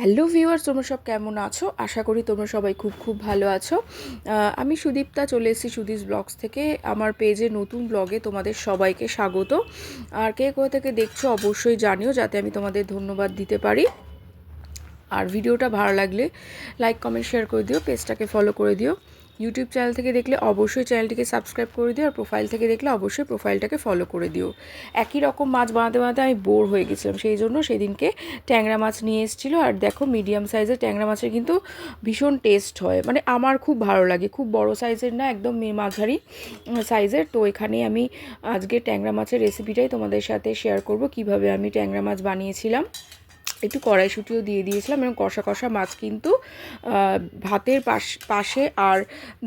Hello viewers, তোমরা সব কেমন আছো? আশা করি তোমরা সবাই খুব খুব ভালো আছো। আমি সুদীপ্তা চলে এসেছি সুদীস ব্লগস থেকে। আমার পেজে নতুন ব্লগে তোমাদের সবাইকে স্বাগত। আর কে কোথা থেকে দেখছো অবশ্যই জানিও, যাতে আমি তোমাদের ধন্যবাদ দিতে পারি। আর ভিডিওটা ভালো লাগলে লাইক কমেন্ট শেয়ার করে দিও, পেজটাকে ফলো করে দিও। ইউটিউব চ্যানেল থেকে দেখলে অবশ্যই চ্যানেলটিকে সাবস্ক্রাইব করে দিও, আর প্রোফাইল থেকে দেখলে অবশ্যই প্রোফাইলটাকে ফলো করে দিও। একই রকম মাছ বানাতে বানাতে আমি বোর হয়ে গেছিলাম, সেই জন্য সেদিনকে ট্যাংরা মাছ নিয়ে এসেছিলো। আর দেখো, মিডিয়াম সাইজের ট্যাংরা মাছের কিন্তু ভীষণ টেস্ট হয়, মানে আমার খুব ভালো লাগে। খুব বড় সাইজের না, একদম মাঝারি সাইজের। তো এখানে আমি আজকে ট্যাংরা মাছের রেসিপিটাই তোমাদের সাথে শেয়ার করব, কিভাবে আমি ট্যাংরা মাছ বানিয়েছিলাম। একটু কড়াইশুঁটিও দিয়ে দিয়েছিলাম, এবং কষা কষা মাছ কিন্তু ভাতের পাশে আর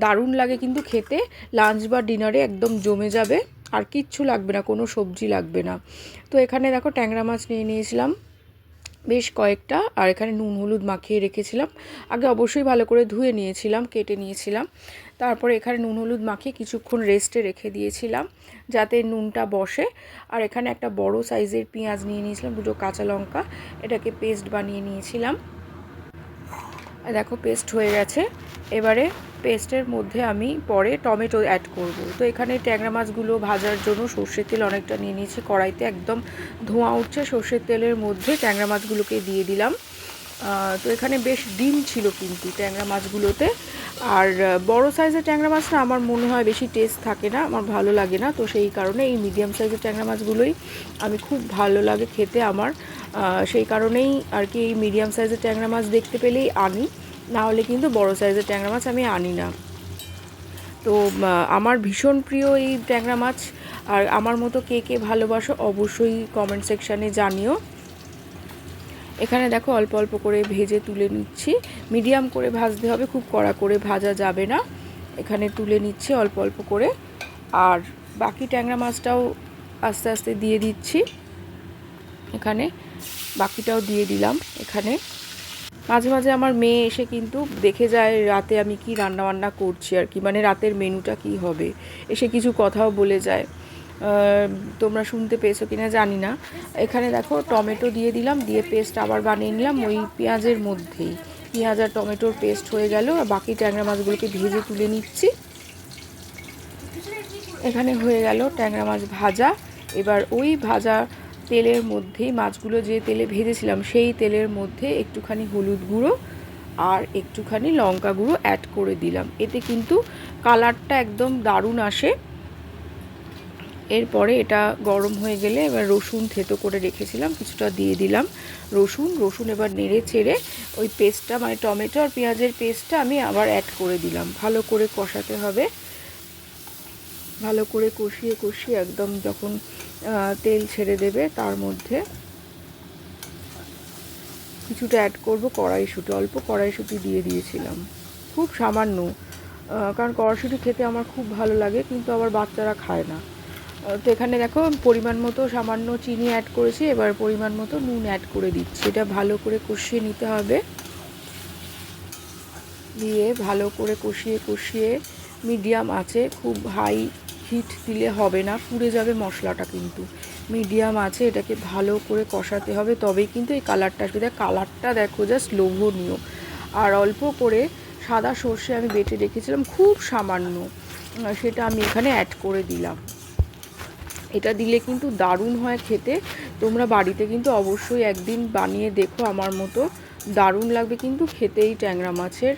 দারুণ লাগে কিন্তু খেতে। লাঞ্চ বা ডিনারে একদম জমে যাবে, আর কিচ্ছু লাগবে না, কোনো সবজি লাগবে না। তো এখানে দেখো, ট্যাংরা মাছ নিয়ে নিয়েছিলাম বেশ কয়েকটা, আর এখানে নুন হলুদ মাখিয়ে রেখেছিলাম। আগে অবশ্যই ভালো করে ধুয়ে নিয়েছিলাম, কেটে নিয়েছিলাম। তারপরে এখানে নুন হলুদ মাখিয়ে কিছুক্ষণ রেস্টে রেখে দিয়েছিলাম, যাতে নুনটা বসে। আর এখানে একটা বড় সাইজের পেঁয়াজ নিয়ে নিয়েছিলাম, দুটো কাঁচা লঙ্কা, এটাকে পেস্ট বানিয়ে নিয়েছিলাম। দেখো, পেস্ট হয়ে গেছে। এবারে পেস্টের মধ্যে আমি পরে টমেটো অ্যাড করব। তো এখানে ট্যাংরা মাছগুলো ভাজার জন্য সর্ষের তেল অনেকটা নিয়ে নিয়েছি কড়াইতে, একদম ধোঁয়া উঠছে। সর্ষের তেলের মধ্যে ট্যাংরা মাছগুলোকে দিয়ে দিলাম। তো এখানে বেশ ডিম ছিল কিন্তু ট্যাংরা মাছগুলোতে। আর বড় সাইজের ট্যাংরা মাছ না, আমার মনে হয় বেশি টেস্ট থাকে না, আমার ভালো লাগে না। তো সেই কারণে এই মিডিয়াম সাইজের ট্যাংরা মাছগুলোই আমি খুব ভালো লাগে খেতে আমার। সেই কারণেই আর কি এই মিডিয়াম সাইজের ট্যাংরা মাছ দেখতে পেলেই আনি, না হলে কিন্তু বড় সাইজের ট্যাংরা মাছ আমি আনি না। তো আমার ভীষণ প্রিয় এই ট্যাংরা মাছ। আর আমার মতো কে কে ভালোবাসো অবশ্যই কমেন্ট সেকশানে জানিও। এখানে দেখো, অল্প অল্প করে ভেজে তুলে নিচ্ছি। মিডিয়াম করে ভাজতে হবে, খুব কড়া করে ভাজা যাবে না। এখানে তুলে নিচ্ছি অল্প অল্প করে। আর বাকি ট্যাংরা মাছটাও আস্তে আস্তে দিয়ে দিচ্ছি। এখানে বাকিটাও দিয়ে দিলাম। এখানে মাঝে মাঝে আমার মেয়ে এসে কিন্তু দেখে যায় রাতে আমি কি রান্নাবান্না করছি আর কি, মানে রাতের মেনুটা কি হবে, এসে কিছু কথাও বলে যায়। তোমরা শুনতে পেয়েছো কিনা জানি না। এখানে দেখো, টমেটো দিয়ে দিলাম, দিয়ে পেস্ট আবার বানিয়ে নিলাম ওই পেঁয়াজের মধ্যেই। পেঁয়াজ আর টমেটোর পেস্ট হয়ে গেল। আর বাকি ট্যাংরা মাছগুলোকে ভেজে তুলে নিচ্ছি। এখানে হয়ে গেল ট্যাংরা মাছ ভাজা। এবার ওই ভাজা তেলের মধ্যেই মাছগুলো যে তেলে ভেজেছিলাম, সেই তেলের মধ্যে একটুখানি হলুদ গুঁড়ো আর একটুখানি লঙ্কা গুঁড়ো অ্যাড করে দিলাম। এতে কিন্তু কালারটা একদম দারুণ আসে। এরপরে এটা গরম হয়ে গেলে এবার রসুন থেতো করে রেখেছিলাম কিছুটা দিয়ে দিলাম। রসুন এবার নেড়ে চেড়ে ওই পেস্টটা, মানে টমেটো আর পেঁয়াজের পেস্টটা আমি আবার অ্যাড করে দিলাম। ভালো করে কষাতে হবে, ভালো করে কষিয়ে কষিয়ে একদম যখন তেল ছেড়ে দেবে, তার মধ্যে কিছুটা অ্যাড করব কড়াইশুঁটি। অল্প কড়াইশুঁটি দিয়ে দিয়েছিলাম, খুব সামান্য, কারণ কড়াইশুঁটি খেতে আমার খুব ভালো লাগে, কিন্তু আবার বাচ্চারা খায় না। তো এখানে দেখো, পরিমাণ মতো সামান্য চিনি অ্যাড করেছি, এবার পরিমাণ মতো নুন অ্যাড করে দিচ্ছি। এটা ভালো করে কষিয়ে নিতে হবে। দিয়ে ভালো করে কষিয়ে কষিয়ে মিডিয়াম আছে, খুব হাই হিট দিলে হবে না, পুড়ে যাবে মশলাটা। কিন্তু মিডিয়াম আছে, এটাকে ভালো করে কষাতে হবে, তবেই কিন্তু এই কালারটা আসবে। কালারটা দেখো, জাস্ট লোভনীয়। আর অল্প করে সাদা সর্ষে আমি বেটে রেখেছিলাম, খুব সামান্য, সেটা আমি এখানে অ্যাড করে দিলাম। এটা দিলে কিন্তু দারুণ হয় খেতে। তোমরা বাড়িতে কিন্তু অবশ্যই একদিন বানিয়ে দেখো, আমার মতো দারুণ লাগবে কিন্তু খেতেই ট্যাংরা মাছের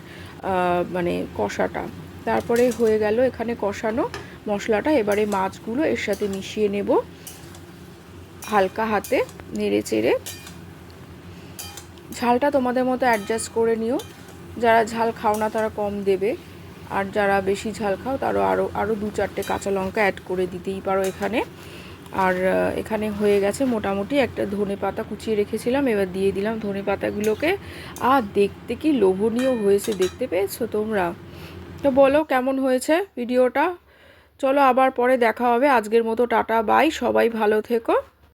মানে কষাটা। তারপরে হয়ে গেল এখানে কষানো মশলাটা। এবারে মাছগুলো এর সাথে মিশিয়ে নেব, হালকা হাতে নেড়ে চেড়ে। ঝালটা তোমাদের মতো অ্যাডজাস্ট করে নিও। যারা ঝাল খাও না তারা কম দেবে, আর যারা বেশি ঝাল খাও তারও আরও 2-4টে কাঁচা লঙ্কা অ্যাড করে দিতেই পারো এখানে। আর এখানে হয়ে গেছে মোটামুটি। একটা ধনে পাতা কুচিয়ে রেখেছিলাম, এবার দিয়ে দিলাম ধনে পাতাগুলোকে। আর দেখতে কি লোভনীয় হয়েছে, দেখতে পেয়েছো তোমরা? তো বলো কেমন হয়েছে ভিডিওটা। চলো, আবার পরে দেখা হবে। আজকের মতো টাটা, বাই, সবাই ভালো থেকো।